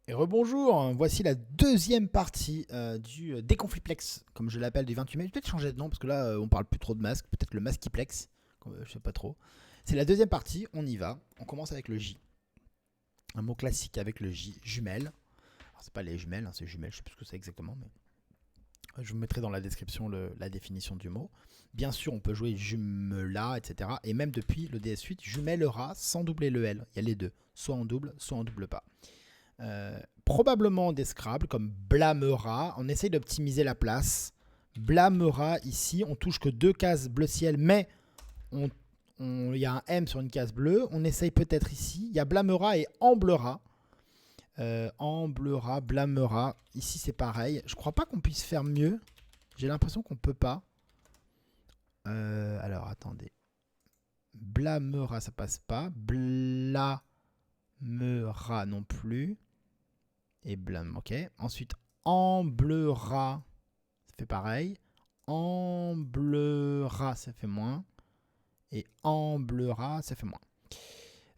Et rebonjour, voici la deuxième partie du déconfliplex, comme je l'appelle, du 28 mai. Je vais peut-être changer de nom parce que là, on parle plus trop de masque, peut-être le masquiplex, je sais pas trop. C'est la deuxième partie, on y va. On commence avec le J. Un mot classique avec le J, jumelle. Alors, c'est pas les jumelles, hein, c'est jumelles, je sais plus ce que c'est exactement, mais je vous mettrai dans la description la définition du mot. Bien sûr, on peut jouer jumela, etc. Et même depuis le DS8, jumellera sans doubler le L. Il y a les deux, soit en double, soit en double pas. Probablement des Scrabble comme blâmera. On essaye d'optimiser la place. Blâmera ici, on touche que deux cases bleu ciel, mais il y a un M sur une case bleue. On essaye peut-être ici. Il y a blâmera et amblera. Amblera, blâmera. Ici c'est pareil. Je crois pas qu'on puisse faire mieux. J'ai l'impression qu'on peut pas. Alors attendez. Blâmera, ça passe pas. Blâmera non plus. Et blâme, ok. Ensuite, emblera, ça fait pareil. Emblera, ça fait moins. Et emblera, ça fait moins.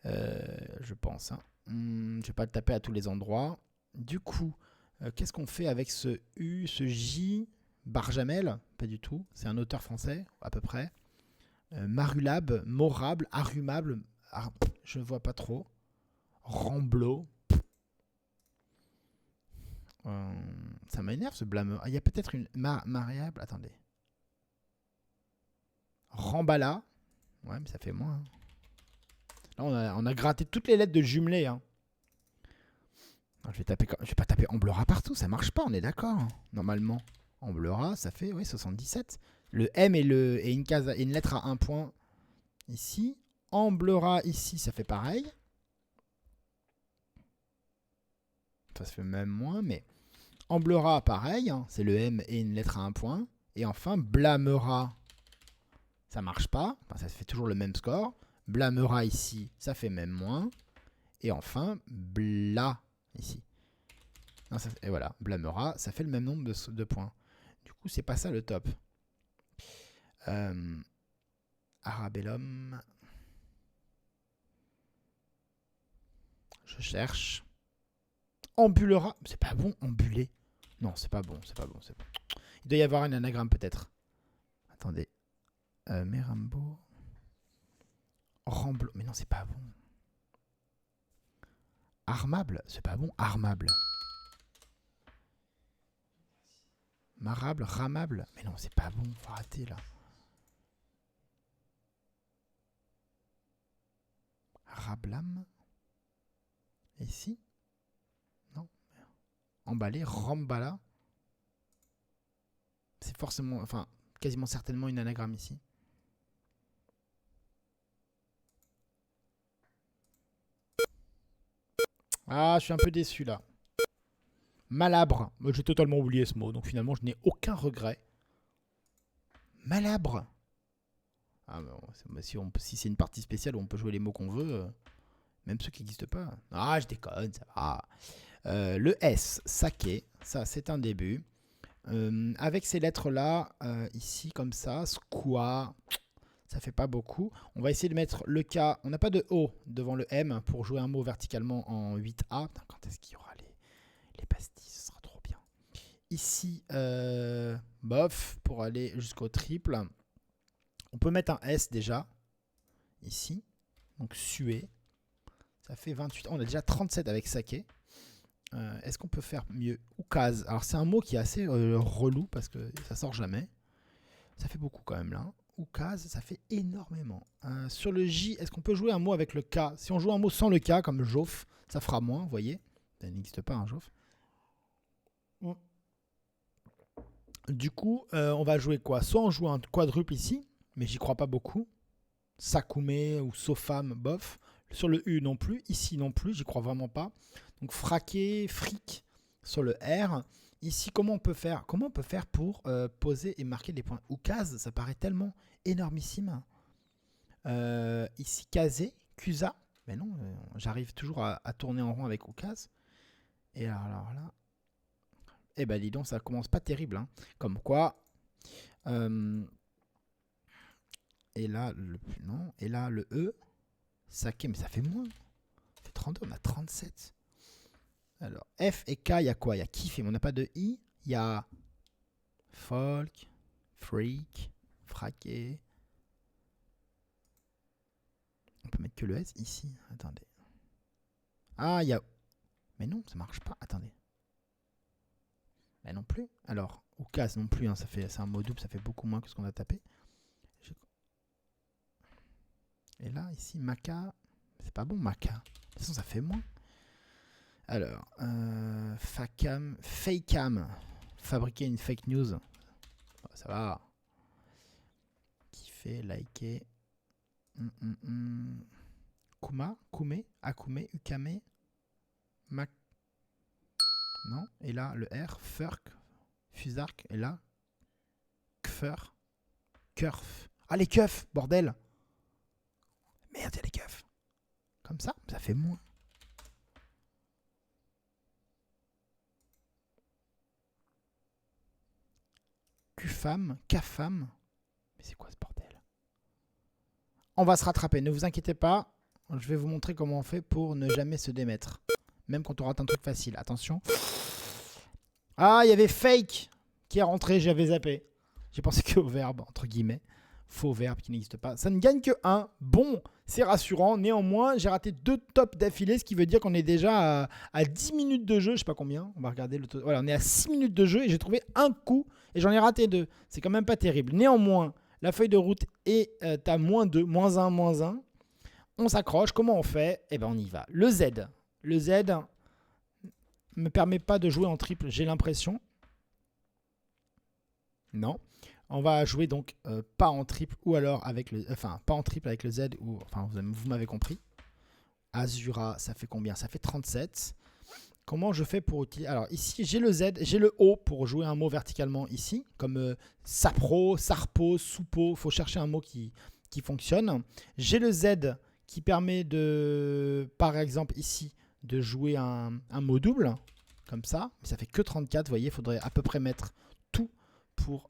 Je pense. Hein. Je vais pas le taper à tous les endroits. Du coup, qu'est-ce qu'on fait avec ce U, ce J? Barjamel? Pas du tout. C'est un auteur français, à peu près. Marulab, morable, arrumable. Je vois pas trop. Ramblot. Ça m'énerve ce blâmeur. Il y a peut-être une variable. Attendez. Rambala. Ouais, mais ça fait moins. Hein. Là, on a gratté toutes les lettres de jumelé. Hein. Je vais pas taper Amblera partout. Ça marche pas, on est d'accord. Hein, normalement. Amblera, ça fait 77. Le M et une, case, et une lettre à un point ici. Amblera ici, ça fait pareil. Ça se fait même moins, mais Amblera, pareil. Hein, c'est le M et une lettre à un point. Et enfin, blâmera. Ça marche pas. Enfin, ça fait toujours le même score. Blâmera ici, ça fait même moins. Et enfin, bla ici. Non, et voilà, blâmera, ça fait le même nombre de points. Du coup, c'est pas ça le top. Arabellum. Je cherche. Ambulera. C'est pas bon, ambuler. Non, c'est pas bon, c'est pas bon, c'est bon. Il doit y avoir un anagramme peut-être. Attendez. Merambo. Ramblo. Mais non, c'est pas bon. Armable. C'est pas bon, armable. Marable, ramable. Mais non, c'est pas bon, faut arrêter là. Rablam. Ici. Non. Emballé, rambala. C'est forcément, enfin, quasiment certainement une anagramme ici. Ah, je suis un peu déçu là. Malabre. Moi, j'ai totalement oublié ce mot, donc finalement, je n'ai aucun regret. Malabre. Ah, bah, si c'est une partie spéciale où on peut jouer les mots qu'on veut, même ceux qui n'existent pas. Ah, je déconne, ça va. Le S, saké, ça c'est un début. Avec ces lettres-là, ici comme ça, squat, ça fait pas beaucoup. On va essayer de mettre le K. On n'a pas de O devant le M pour jouer un mot verticalement en 8A. Putain, quand est-ce qu'il y aura les pastilles? Ce sera trop bien. Ici, bof, pour aller jusqu'au triple. On peut mettre un S déjà. Ici. Donc suer. Ça fait 28. On a déjà 37 avec saké. Est-ce qu'on peut faire mieux? Oukaz. Alors c'est un mot qui est assez relou parce que ça sort jamais. Ça fait beaucoup quand même là. Oukaz, ça fait énormément. Sur le J, est-ce qu'on peut jouer un mot avec le K? Si on joue un mot sans le K, comme Joff, ça fera moins, vous voyez. Ça n'existe pas, un Joff. Du coup, on va jouer quoi? Soit on joue un quadruple ici, mais j'y crois pas beaucoup. Sakoumé ou Sofam, bof. Sur le U non plus. Ici non plus, j'y crois vraiment pas. Donc fraqué, fric sur le R. Ici, comment on peut faire pour poser et marquer des points? Oukaz, ça paraît tellement énormissime. Ici, Kazé, Kusa. Mais non, j'arrive toujours à tourner en rond avec Oukaz. Et alors là, eh ben dis donc, ça commence pas terrible. Hein. Comme quoi. Et là, non. Et là, le E. Saké, mais ça fait moins. Ça fait 32, on a 37. Alors, F et K, il y a quoi? Il y a kiff, mais on n'a pas de I. Il y a folk, freak, fraqué. On peut mettre que le S ici. Attendez. Ah, il y a... Mais non, ça marche pas. Attendez. Là non plus. Alors, ou casse non plus. Hein, c'est un mot double, ça fait beaucoup moins que ce qu'on a tapé. Et là, ici, maca. C'est pas bon, maca. De toute façon, ça fait moins. Alors, facam, fakecam. Fabriquer une fake news. Oh, ça va. Kiffer, liker. Kuma, kume, akume, ukame. Mac. Non. Et là, le R, furk, fusark. Et là, kfur, kurf. Ah, les keufs, bordel. Merde, il y a les keufs. Comme ça fait moins. Qfam, kafam. Mais c'est quoi ce bordel? On va se rattraper, ne vous inquiétez pas. Je vais vous montrer comment on fait pour ne jamais se démettre. Même quand on rate un truc facile. Attention. Ah, il y avait fake qui est rentré, j'avais zappé. J'ai pensé qu'au verbe, entre guillemets. Faux verbe qui n'existe pas. Ça ne gagne que 1. Bon, c'est rassurant. Néanmoins, j'ai raté 2 tops d'affilée, ce qui veut dire qu'on est déjà à 10 minutes de jeu. Je sais pas combien. On va regarder le voilà, on est à 6 minutes de jeu et j'ai trouvé un coup et j'en ai raté 2. C'est quand même pas terrible. Néanmoins, la feuille de route est à -2, -1, -1. On s'accroche. Comment on fait? Eh ben, on y va. Le Z. Le Z me permet pas de jouer en triple, j'ai l'impression. Non. On va jouer donc pas en triple ou alors avec le... Enfin, pas en triple avec le Z ou... Enfin, vous m'avez compris. Azura, ça fait combien? Ça fait 37. Comment je fais pour utiliser... Alors ici, j'ai le Z, j'ai le O pour jouer un mot verticalement ici. Comme sapro, sarpo, soupo. Il faut chercher un mot qui fonctionne. J'ai le Z qui permet de... Par exemple ici, de jouer un mot double. Comme ça. Mais ça fait que 34. Vous voyez, il faudrait à peu près mettre tout pour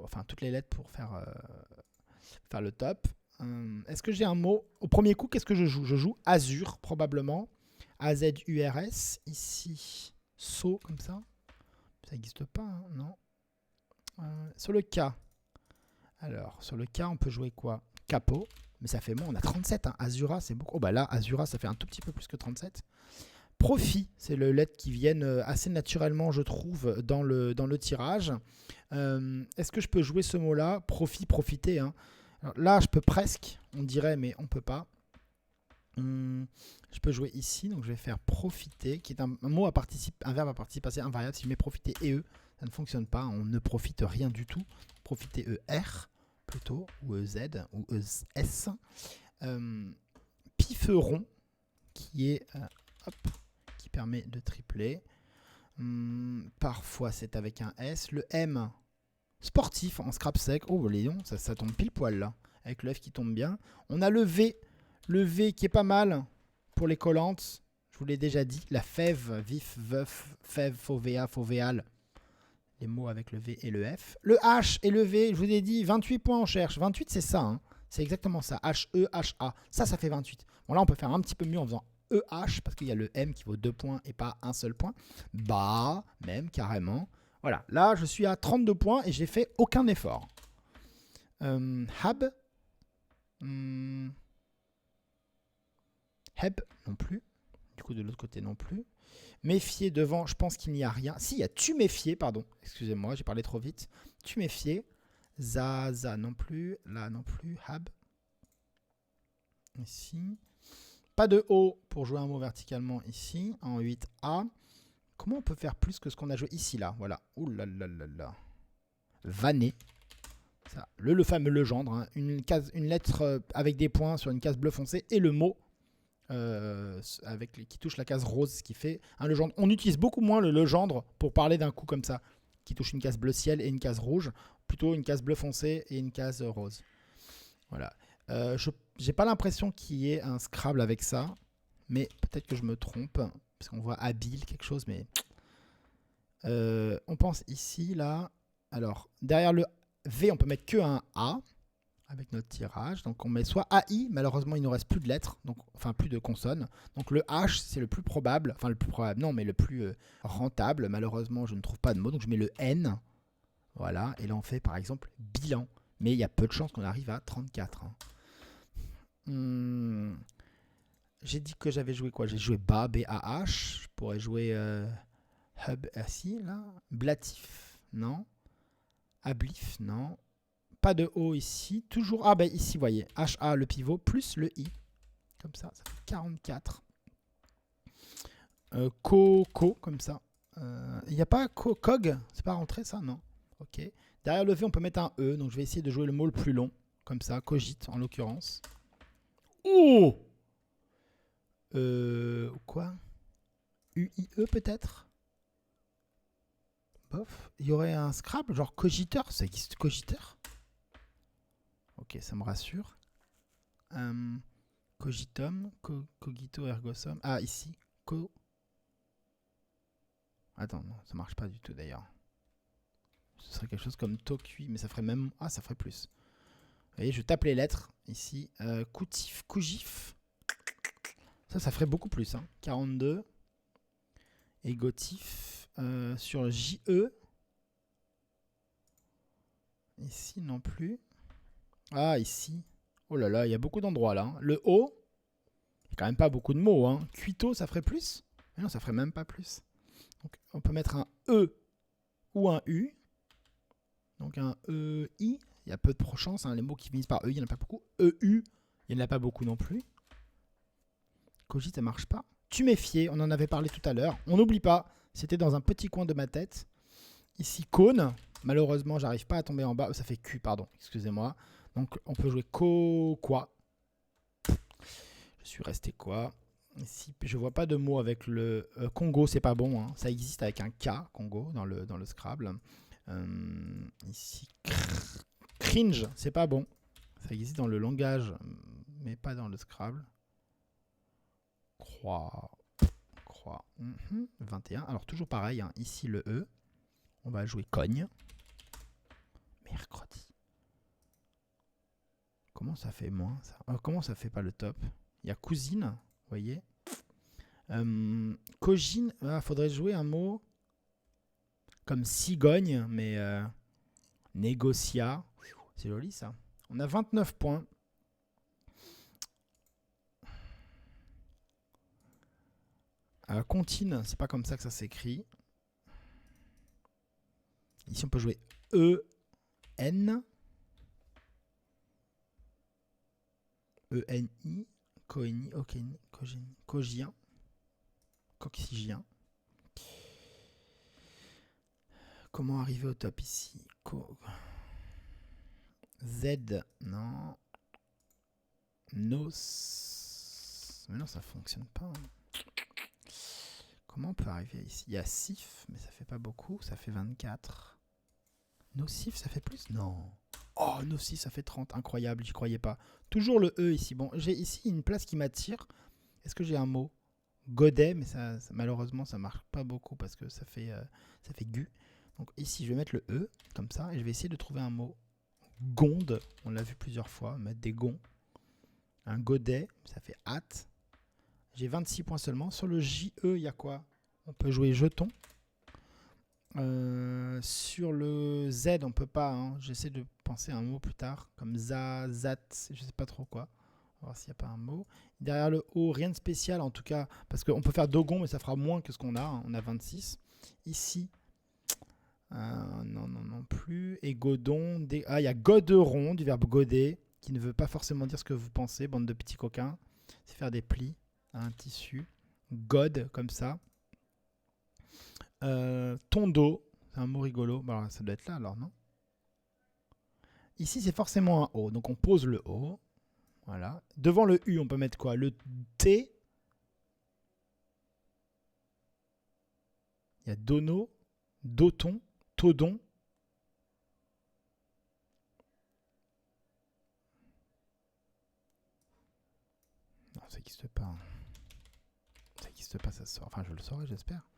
enfin toutes les lettres pour faire le top. Est-ce que j'ai un mot? Au premier coup, qu'est-ce que je joue? Je joue Azur, probablement. A-Z-U-R-S. Ici, So, comme ça. Ça n'existe pas, hein, non. Sur le K. Alors, sur le K, on peut jouer quoi? Capo. Mais ça fait moins, on a 37. Hein. Azura, c'est beaucoup. Oh, bah là, Azura, ça fait un tout petit peu plus que 37. Profit, c'est le lettre qui viennent assez naturellement, je trouve, dans le tirage. Est-ce que je peux jouer ce mot-là? Profit, profiter. Hein. Alors là, je peux presque, on dirait, mais on ne peut pas. Je peux jouer ici, donc je vais faire profiter, qui est un mot à un verbe à participe passé invariable. Si je mets profiter EE, ça ne fonctionne pas. On ne profite rien du tout. Profiter ER, plutôt, ou EZ, ou ES. Pifferon, qui est... hop, qui permet de tripler. Parfois c'est avec un S. Le M, sportif en scrap sec. Oh, Léon, ça tombe pile poil là. Avec le F qui tombe bien. On a le V. Le V qui est pas mal pour les collantes. Je vous l'ai déjà dit. La fève, vif, veuf, fève, fauvéa, fauvéal. Les mots avec le V et le F. Le H et le V, je vous ai dit 28 points on cherche. 28 c'est ça. Hein. C'est exactement ça. H-E, H-A. Ça fait 28. Bon là on peut faire un petit peu mieux en faisant EH, parce qu'il y a le M qui vaut 2 points et pas un seul point. Bah, même, carrément. Voilà, là, je suis à 32 points et j'ai fait aucun effort. Hab. Heb, non plus. Du coup, de l'autre côté, non plus. Méfier devant, je pense qu'il n'y a rien. Si, il y a tu méfier, pardon. Excusez-moi, j'ai parlé trop vite. Tu méfier. Zaza, non plus. Là, non plus. Hab. Ici. Pas de O pour jouer un mot verticalement ici, en 8A. Comment on peut faire plus que ce qu'on a joué ici, là? Voilà. Ouh là là là là. Vanner. Ça. Le fameux legendre. Hein. Une lettre avec des points sur une case bleu foncé et le mot qui touche la case rose, ce qui fait un legendre. On utilise beaucoup moins le legendre pour parler d'un coup comme ça, qui touche une case bleu ciel et une case rouge. Plutôt une case bleu foncé et une case rose. Voilà. J'ai pas l'impression qu'il y ait un Scrabble avec ça, mais peut-être que je me trompe, parce qu'on voit habile, quelque chose, mais... on pense ici, là... Alors, derrière le V, on peut mettre que un A. avec notre tirage. Donc on met soit AI, malheureusement il nous reste plus de lettres, donc, enfin plus de consonnes. Donc le H c'est le plus probable, enfin le plus probable, non mais le plus rentable. Malheureusement je ne trouve pas de mot, donc je mets le N. Voilà, et là on fait par exemple bilan. Mais il y a peu de chances qu'on arrive à 34. Hein. J'ai dit que j'avais joué quoi? J'ai joué BA, B-A-H. Je pourrais jouer Hub, si, là. Blatif, non. Ablif, non. Pas de O ici. Toujours, ah ben ici, vous voyez. H-A, le pivot, plus le I. Comme ça fait 44. Co, comme ça. Il n'y a pas Cog? C'est pas rentré ça? Non. Ok. Derrière le V, on peut mettre un E. Donc je vais essayer de jouer le mot le plus long. Comme ça, cogite en l'occurrence. Oh! Quoi? UIE peut-être? Bof. Il y aurait un Scrabble, genre cogiteur. Ça existe, cogiteur? Ok, ça me rassure. Cogitum, cogito ergo sum. Ah, ici. Attends, non, ça marche pas du tout d'ailleurs. Ce serait quelque chose comme tocui, mais ça ferait même... Ah, ça ferait plus. Vous voyez, je tape les lettres ici. Coutif, cougif. Ça ferait beaucoup plus. Hein. 42. Égotif. Sur JE. Ici non plus. Ah, ici. Oh là là, il y a beaucoup d'endroits là. Hein. Le O. Il n'y a quand même pas beaucoup de mots. Hein. Cuito, ça ferait plus? Mais non, ça ferait même pas plus. Donc, on peut mettre un E ou un U. Donc un EI. Il y a peu de chance. Hein. Les mots qui finissent par E, il n'y en a pas beaucoup. EU, il n'y en a pas beaucoup non plus. Cogite, ça marche pas. Tuméfier, on en avait parlé tout à l'heure. On n'oublie pas, c'était dans un petit coin de ma tête. Ici, cône. Malheureusement, j'arrive pas à tomber en bas. Ça fait Q, pardon. Excusez-moi. Donc, on peut jouer quoi. Je suis resté quoi. Ici, je vois pas de mots avec le Congo, c'est pas bon. Hein. Ça existe avec un K, Congo, dans le Scrabble. Ici, cringe, c'est pas bon. Ça existe dans le langage, mais pas dans le Scrabble. Croix. 21. Alors, toujours pareil. Hein. Ici, le E. On va jouer cogne. Mercredi. Comment ça fait moins ça? Comment ça fait pas le top? Il y a cousine, vous voyez. Cogine, faudrait jouer un mot comme cigogne, mais négocia. C'est joli ça. On a 29 points. Contine, c'est pas comme ça que ça s'écrit. Ici, on peut jouer E-N. E-N-I. Coeni, Okeni, Cogien. Coxygien. Comment arriver au top ici? Z, non. Nos. Mais non, ça fonctionne pas. Hein. Comment on peut arriver ici? Il y a Sif, mais ça fait pas beaucoup. Ça fait 24. Nocif, ça fait plus? Non. Oh, Nocif, ça fait 30. Incroyable, j'y croyais pas. Toujours le E ici. Bon, j'ai ici une place qui m'attire. Est-ce que j'ai un mot? Godet, mais ça, malheureusement, ça marche pas beaucoup parce que ça fait gu. Donc ici, je vais mettre le E, comme ça, et je vais essayer de trouver un mot. Gonde, on l'a vu plusieurs fois, mettre des gonds. Un godet, ça fait hâte. J'ai 26 points seulement. Sur le JE, il y a quoi? On peut jouer jeton. Sur le Z, on peut pas. Hein. J'essaie de penser à un mot plus tard, comme zat, je sais pas trop quoi. On va voir s'il n'y a pas un mot. Derrière le O, rien de spécial en tout cas, parce qu'on peut faire dogon, mais ça fera moins que ce qu'on a. Hein. On a 26. Ici, non plus. Et godon, il y a goderon, du verbe goder, qui ne veut pas forcément dire ce que vous pensez, bande de petits coquins. C'est faire des plis à un tissu. God, comme ça. Tondo, c'est un mot rigolo. Bah, ça doit être là alors, non? Ici, c'est forcément un O. Donc, on pose le O. Voilà. Devant le U, on peut mettre quoi? Le T. Il y a dono, doton, todon. Non, ça n'existe pas. Ça n'existe pas, ça sort. Enfin, je le saurai, j'espère.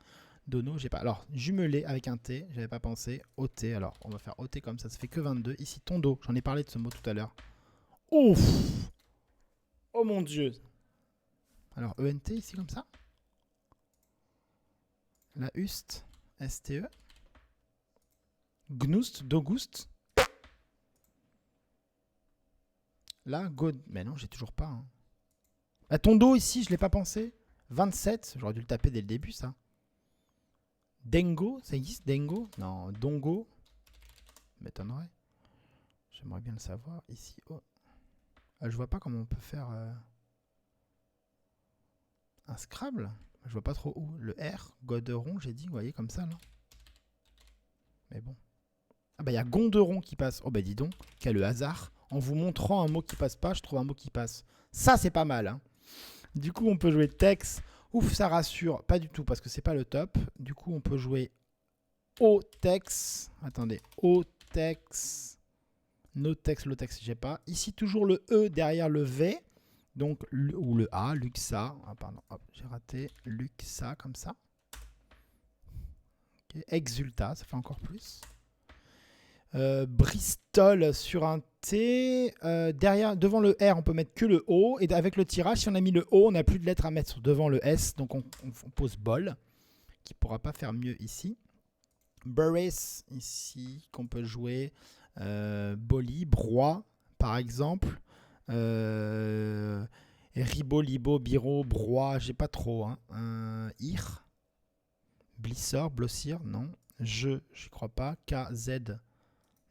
Dono, j'ai pas. Alors, jumelé avec un T, j'avais pas pensé. OT, alors on va faire OT comme ça, ça fait que 22. Ici, tondo, j'en ai parlé de ce mot tout à l'heure. Ouf. Oh mon dieu. Alors, ENT ici comme ça. La Ust, STE. Gnust, Dogust. Là, God. Mais non, j'ai toujours pas. Hein. Ah, ton dos ici, je l'ai pas pensé. 27, j'aurais dû le taper dès le début, ça. Dengo, ça existe, Dengo? Non, Dongo. M'étonnerait. J'aimerais bien le savoir. Ici, oh. Ah, je vois pas comment on peut faire un Scrabble. Je vois pas trop où. Le R, Goderon, j'ai dit, vous voyez, comme ça, là. Mais bon. Ah bah, il y a Gonderon qui passe. Oh bah, dis donc, quel hasard. En vous montrant un mot qui passe pas, je trouve un mot qui passe. Ça, c'est pas mal, hein. Du coup, on peut jouer Tex. Ouf, ça rassure. Pas du tout, parce que c'est pas le top. Du coup, on peut jouer O-Tex. Attendez, O-Tex. No-Tex, Low-Tex, j'ai pas. Ici, toujours le E derrière le V. Donc, ou le A, Luxa. Ah, pardon, hop, j'ai raté. Luxa, comme ça. Okay. Exulta, ça fait encore plus. Bristol sur un T. Derrière, devant le R, on peut mettre que le O. Et avec le tirage, si on a mis le O, on n'a plus de lettres à mettre devant le S. Donc on pose Bol, qui ne pourra pas faire mieux ici. Burris, ici, qu'on peut jouer. Boli, Broie, par exemple. Ribo, Libo, Biro, Broie, j'ai pas trop. Hein. Ir. Blissor, Blossir, non. Je crois pas. KZ.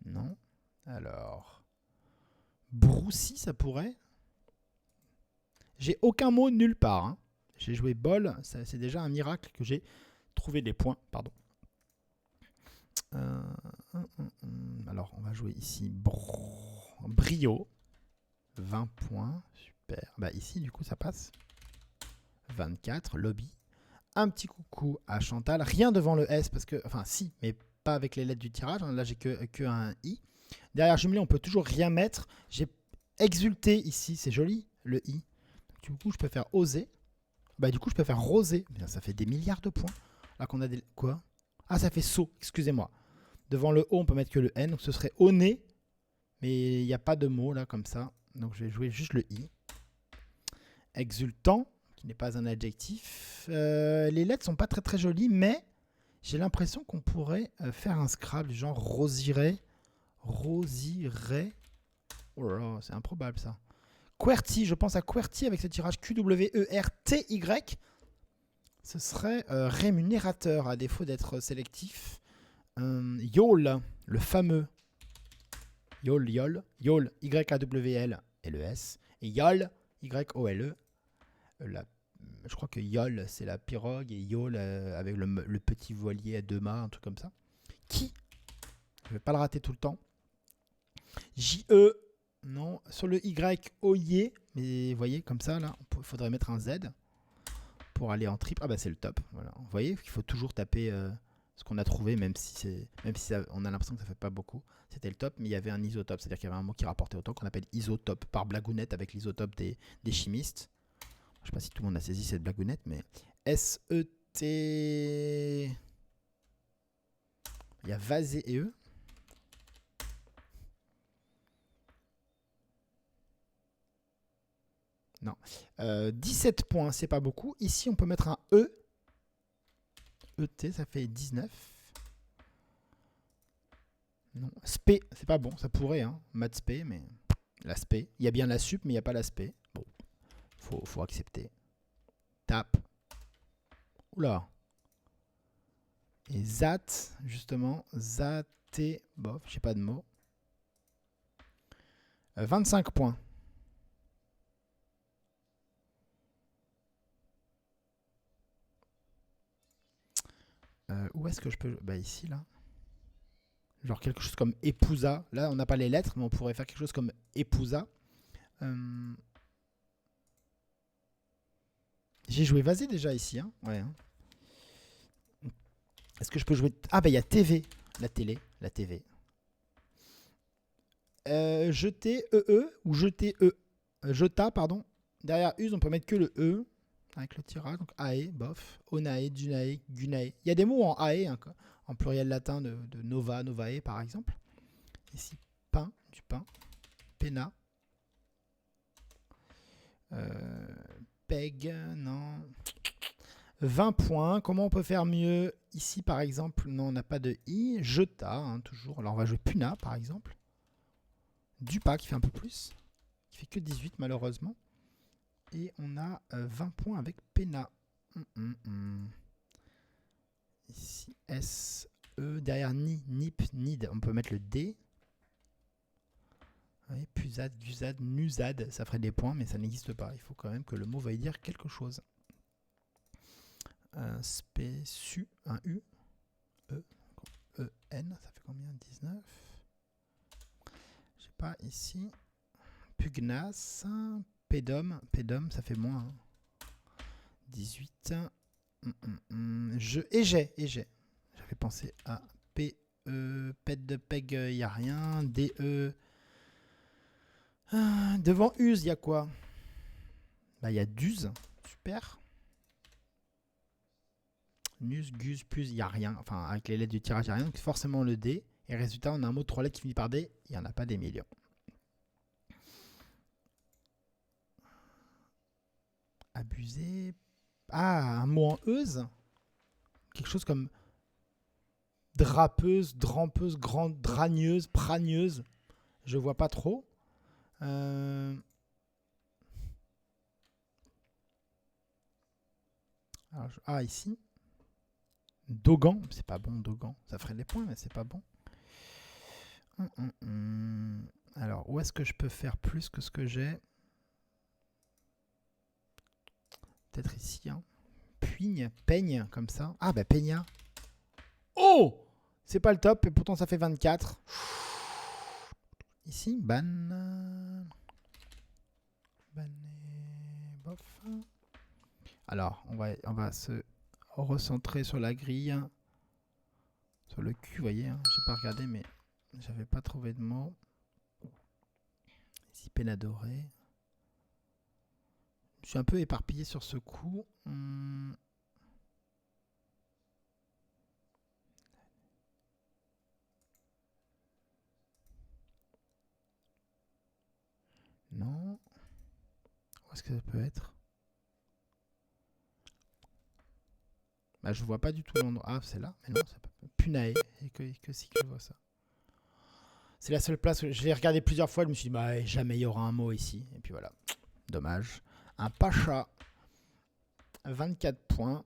Non. Alors. Broussi, ça pourrait. J'ai aucun mot nulle part. Hein. J'ai joué bol. C'est déjà un miracle que j'ai trouvé des points. Pardon. Alors, on va jouer ici. Brio. 20 points. Super. Bah, ici, du coup, ça passe. 24. Lobby. Un petit coucou à Chantal. Rien devant le S parce que. Enfin, si, mais pas avec les lettres du tirage. Là, j'ai que un I. Derrière jumelé, on peut toujours rien mettre. J'ai exulté ici, c'est joli, le I. Du coup, je peux faire oser. Bah, du coup, je peux faire rosé. Bien, ça fait des milliards de points. Là qu'on a des. Quoi? Ah, ça fait saut, excusez-moi. Devant le O, on peut mettre que le N. Donc, ce serait au nez. Mais il n'y a pas de mot là, comme ça. Donc, je vais jouer juste le I. Exultant, qui n'est pas un adjectif. Les lettres sont pas très très jolies, mais j'ai l'impression qu'on pourrait faire un Scrabble, genre rosiret. Rosiret. Oh là là, c'est improbable ça. QWERTY, je pense à QWERTY avec ce tirage QWERTY. Ce serait rémunérateur à défaut d'être sélectif. YOL, le fameux. YOL, YAWL et le S. Et YOL, YOLE. Je crois que YOL, c'est la pirogue et YOL avec le petit voilier à deux mâts, un truc comme ça. Qui? Je vais pas le rater tout le temps. JE. Non, sur le Y, OYE, mais vous voyez, comme ça, là, il faudrait mettre un Z pour aller en triple. Ah bah c'est le top. Voilà. Vous voyez qu'il faut toujours taper ce qu'on a trouvé, même si on a l'impression que ça fait pas beaucoup. C'était le top, mais il y avait un isotope, c'est-à-dire qu'il y avait un mot qui rapportait autant qu'on appelle isotope, par blagounette avec l'isotope des chimistes. Je sais pas si tout le monde a saisi cette blagounette, mais S-E-T... Il y a Vasé et E. Non. 17 points, c'est pas beaucoup. Ici, on peut mettre un E. ET, ça fait 19. Non. SP, c'est pas bon, ça pourrait, hein. Maths SP, mais la SP. Il y a bien la sup, mais il n'y a pas la SP. Bon, faut accepter. Tap. Oula. Et ZAT, justement. ZAT, bof, j'ai pas de mots. 25 points. Où est-ce que je peux... Bah ici, là. Genre quelque chose comme épousa. Là, on n'a pas les lettres, mais on pourrait faire quelque chose comme épousa. J'ai joué Vasé déjà ici. Hein. Ouais. Hein. Est-ce que je peux jouer... Ah, bah il y a TV. La télé. La TV. Jeter EE ou jeter E. Jeta, pardon. Derrière US, on peut mettre que le E. Avec le tirage. Donc AE, bof. Onae, Dunae, Gunae. Il y a des mots en AE, hein, en pluriel latin de Nova, Novae par exemple. Ici, pain, du pain. Pena. Peg, non. 20 points. Comment on peut faire mieux? Ici, par exemple, non, on n'a pas de I. Jeta, hein, toujours. Alors, on va jouer Puna, par exemple. Dupa, qui fait un peu plus. Qui fait que 18, malheureusement. Et on a 20 points avec Pena. Ici, S, E. Derrière Ni, Nip, Nid. On peut mettre le D. Oui, Pusad, Guzad, Nuzad. Ça ferait des points, mais ça n'existe pas. Il faut quand même que le mot veuille dire quelque chose. Spécu, un U, E, E, N, ça fait combien? 19. Je sais pas, ici. Pugnas, Pédum, Pédum, ça fait moins. 18. Je, et j'ai. J'avais pensé à P, E, Ped de Peg, il n'y a rien. D, E. Devant Use, il y a quoi? Bah, il y a Duz, super. Nus, Gus, Plus, il n'y a rien. Enfin, avec les lettres du tirage, il n'y a rien. Donc, forcément, le D. Et résultat, on a un mot de 3 lettres qui finit par D. Il n'y en a pas des millions. Abuser. Ah, un mot en euse. Quelque chose comme drapeuse, drampeuse, grande, dragneuse, pragneuse. Je vois pas trop. Alors, ici. Dogan, c'est pas bon, Dogan. Ça ferait des points, mais c'est pas bon. Alors, où est-ce que je peux faire plus que ce que j'ai? Peut-être ici. Hein. Puigne, peigne, comme ça. Ah, bah, peigna. Oh! C'est pas le top, et pourtant ça fait 24. Ici, ban. Ban et bof. Alors, on va se recentrer sur la grille. Sur le cul, vous voyez. Hein, j'ai pas regardé, mais j'avais pas trouvé de mots. Ici, peine adorée. Je suis un peu éparpillé sur ce coup. Non. Où est-ce que ça peut être? Bah, je vois pas du tout l'endroit. Ah, c'est là. Mais non, c'est pas. Punae. Et que si que je vois ça. C'est la seule place où je l'ai regardé plusieurs fois. Je me suis dit, bah, jamais il y aura un mot ici. Et puis voilà. Dommage. Un Pacha. 24 points.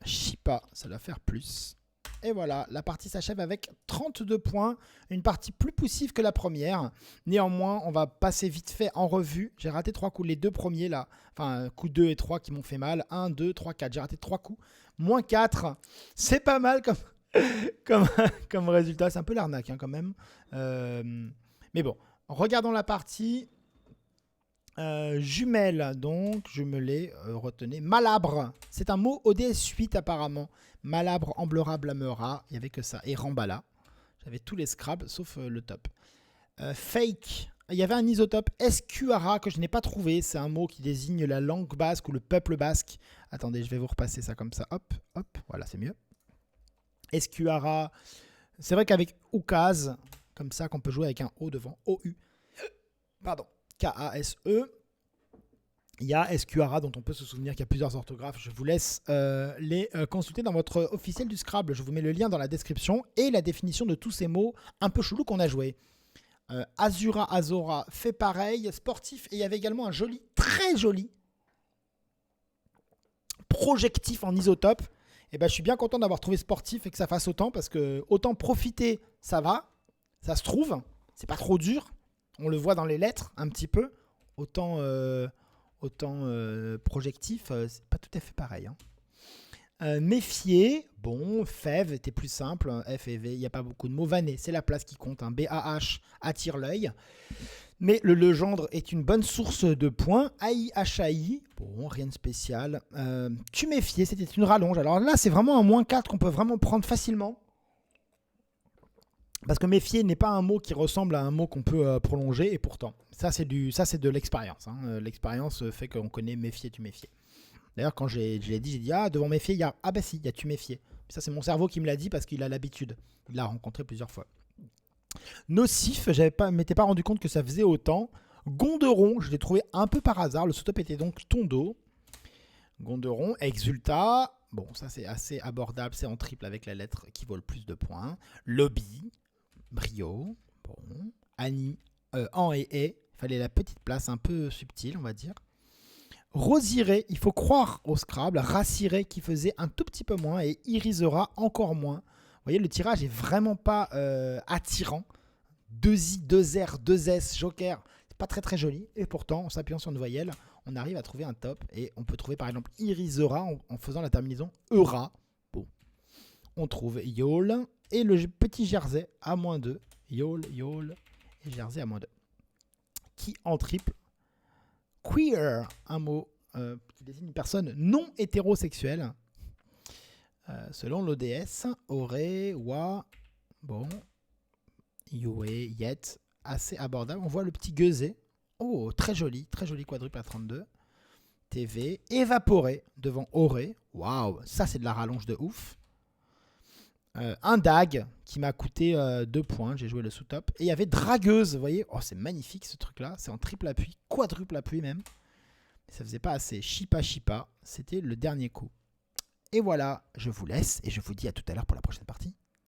Chipa, ça doit faire plus. Et voilà, la partie s'achève avec 32 points. Une partie plus poussive que la première. Néanmoins, on va passer vite fait en revue. J'ai raté 3 coups. Les deux premiers là, enfin, coups 2 et 3 qui m'ont fait mal. 1, 2, 3, 4. J'ai raté 3 coups. Moins 4. C'est pas mal comme résultat. C'est un peu l'arnaque hein, quand même. Mais bon, regardons la partie. Jumelle, donc je me l'ai retenu. Malabre, c'est un mot ODS8 apparemment. Malabre, Amblera, Blamera, il n'y avait que ça. Et Rambala, j'avais tous les scrabs sauf le top. Fake, il y avait un isotope. Escuara que je n'ai pas trouvé. C'est un mot qui désigne la langue basque ou le peuple basque. Attendez, je vais vous repasser ça comme ça. Hop, hop, voilà, c'est mieux. Escuara, c'est vrai qu'avec Oukaz, comme ça qu'on peut jouer avec un O devant. OU. Pardon. K-A-S-E. Il y a Escuara dont on peut se souvenir qu'il y a plusieurs orthographes. Je vous laisse les consulter dans votre officiel du Scrabble. Je vous mets le lien dans la description et la définition de tous ces mots un peu chelous qu'on a joués. Azura, Azora fait pareil. Sportif. Et il y avait également un joli, très joli projectif en isotope. Et ben, je suis bien content d'avoir trouvé sportif et que ça fasse autant parce que autant profiter, ça va. Ça se trouve. C'est pas trop dur. On le voit dans les lettres un petit peu. Autant projectif, c'est pas tout à fait pareil. Hein. Méfier, bon, fève était plus simple. F et V, il n'y a pas beaucoup de mots. Vanner, c'est la place qui compte. Hein. B-A-H attire l'œil. Mais le legendre est une bonne source de points. AI-HAI, bon, rien de spécial. Tu méfier, c'était une rallonge. Alors là, c'est vraiment un moins 4 qu'on peut vraiment prendre facilement. Parce que méfier n'est pas un mot qui ressemble à un mot qu'on peut prolonger, et pourtant, ça c'est de l'expérience. Hein. L'expérience fait qu'on connaît méfier, tu méfier. D'ailleurs, quand je l'ai dit, j'ai dit, ah, devant méfier, il y a, ah bah si, il y a tu méfier. Ça c'est mon cerveau qui me l'a dit parce qu'il a l'habitude. Il l'a rencontré plusieurs fois. Nocif, je ne m'étais pas rendu compte que ça faisait autant. Gonderon, je l'ai trouvé un peu par hasard. Le sous-top était donc Tondo. Gonderon, Exulta. Bon, ça c'est assez abordable. C'est en triple avec la lettre qui vaut le plus de points. Lobby. Brio. Bon. Annie. En et E. Il fallait la petite place un peu subtile, on va dire. Rosiré, il faut croire au Scrabble. Raciré qui faisait un tout petit peu moins. Et Irisera encore moins. Vous voyez, le tirage est vraiment pas attirant. 2 I, 2 R, 2 S, Joker. C'est pas très très joli. Et pourtant, en s'appuyant sur une voyelle, on arrive à trouver un top. Et on peut trouver par exemple Irisera en faisant la terminaison Eura. Bon. On trouve Yol. Et le petit Jersey à -2. Yol, Yol. Et Jersey à -2. Qui en triple. Queer. Un mot qui désigne une personne non hétérosexuelle. Selon l'ODS, aurait, wa, bon, yue, yet, assez abordable. On voit le petit gueusé. Oh, très joli quadruple à 32. TV, évaporé devant aurait. Waouh, ça c'est de la rallonge de ouf. Un dag qui m'a coûté 2 points. J'ai joué le sous-top. Et il y avait dragueuse, vous voyez. Oh, c'est magnifique ce truc-là. C'est en triple appui, quadruple appui même. Ça faisait pas assez. Chipa, chipa. C'était le dernier coup. Et voilà, je vous laisse et je vous dis à tout à l'heure pour la prochaine partie.